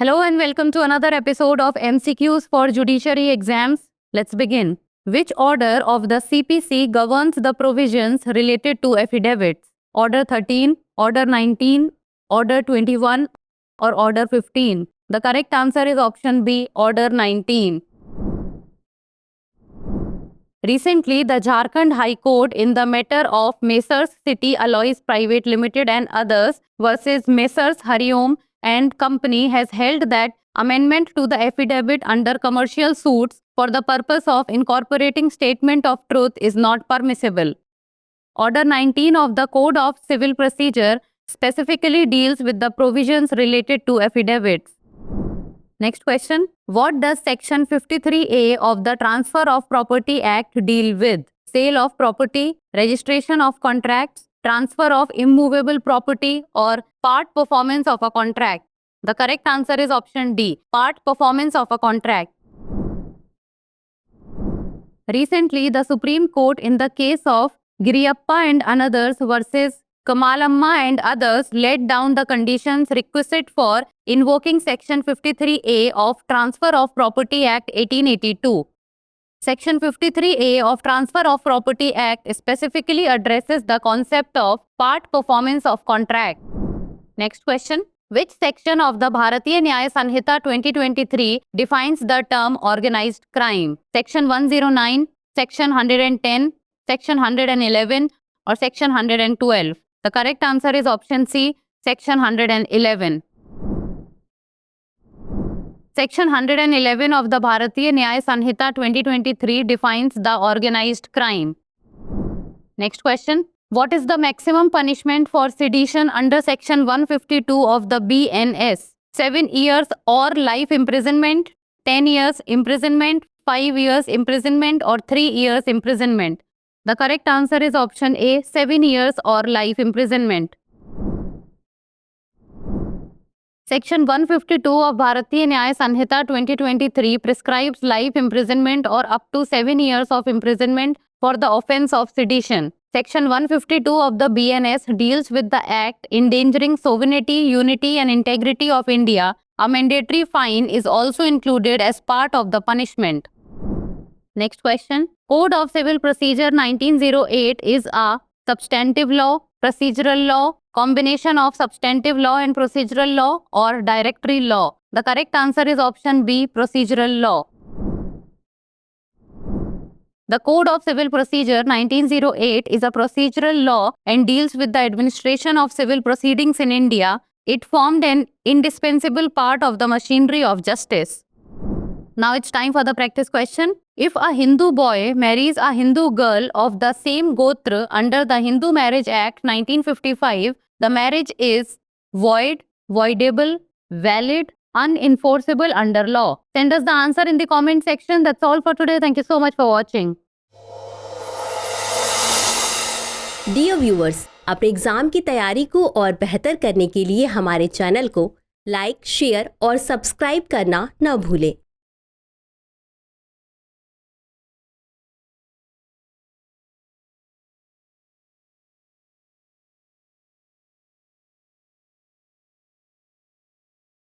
Hello and welcome to another episode of MCQs for Judiciary Exams. Let's begin. Which order of the CPC governs the provisions related to affidavits? Order 13, Order 19, Order 21 or Order 15? The correct answer is option B, Order 19. Recently, the Jharkhand High Court in the matter of Messrs City Alloys Private Limited and others versus Messrs Hariom and Company has held that amendment to the affidavit under commercial suits for the purpose of incorporating statement of truth is not permissible. Order 19 of the Code of Civil Procedure specifically deals with the provisions related to affidavits. Next question. What does Section 53A of the Transfer of Property Act deal with? Sale of property, registration of contracts, transfer of immovable property, or part performance of a contract? The correct answer is option D, part performance of a contract. Recently, the Supreme Court in the case of Giriyappa and others versus Kamalamma and others laid down the conditions requisite for invoking Section 53A of Transfer of Property Act 1882. Section 53A of Transfer of Property Act specifically addresses the concept of part performance of contract. Next question. Which section of the Bharatiya Nyaya Sanhita 2023 defines the term organized crime? Section 109, Section 110, Section 111 or Section 112? The correct answer is option C, Section 111. Section 111 of the Bharatiya Nyaya Sanhita 2023 defines the organized crime. Next question. What is the maximum punishment for sedition under Section 152 of the BNS? 7 years or life imprisonment, 10 years imprisonment, 5 years imprisonment or 3 years imprisonment? The correct answer is option A, 7 years or life imprisonment. Section 152 of Bharatiya Nyaya Sanhita 2023 prescribes life imprisonment or up to 7 years of imprisonment for the offence of sedition. Section 152 of the BNS deals with the act endangering sovereignty, unity and integrity of India. A mandatory fine is also included as part of the punishment. Next question. Code of Civil Procedure 1908 is a substantive law, procedural law, combination of substantive law and procedural law, or directory law? The correct answer is option B, procedural law. The Code of Civil Procedure 1908 is a procedural law and deals with the administration of civil proceedings in India. It formed an indispensable part of the machinery of justice. Now it's time for the practice question. If a Hindu boy marries a Hindu girl of the same gotra under the Hindu Marriage Act 1955, the marriage is void, voidable, valid, unenforceable under law. Send us the answer in the comment section. That's all for today. Thank you so much for watching. Dear viewers, अपने exam की तैयारी को और बेहतर करने के लिए हमारे चैनल को लाइक, शेयर और सब्सक्राइब करना न भूलें।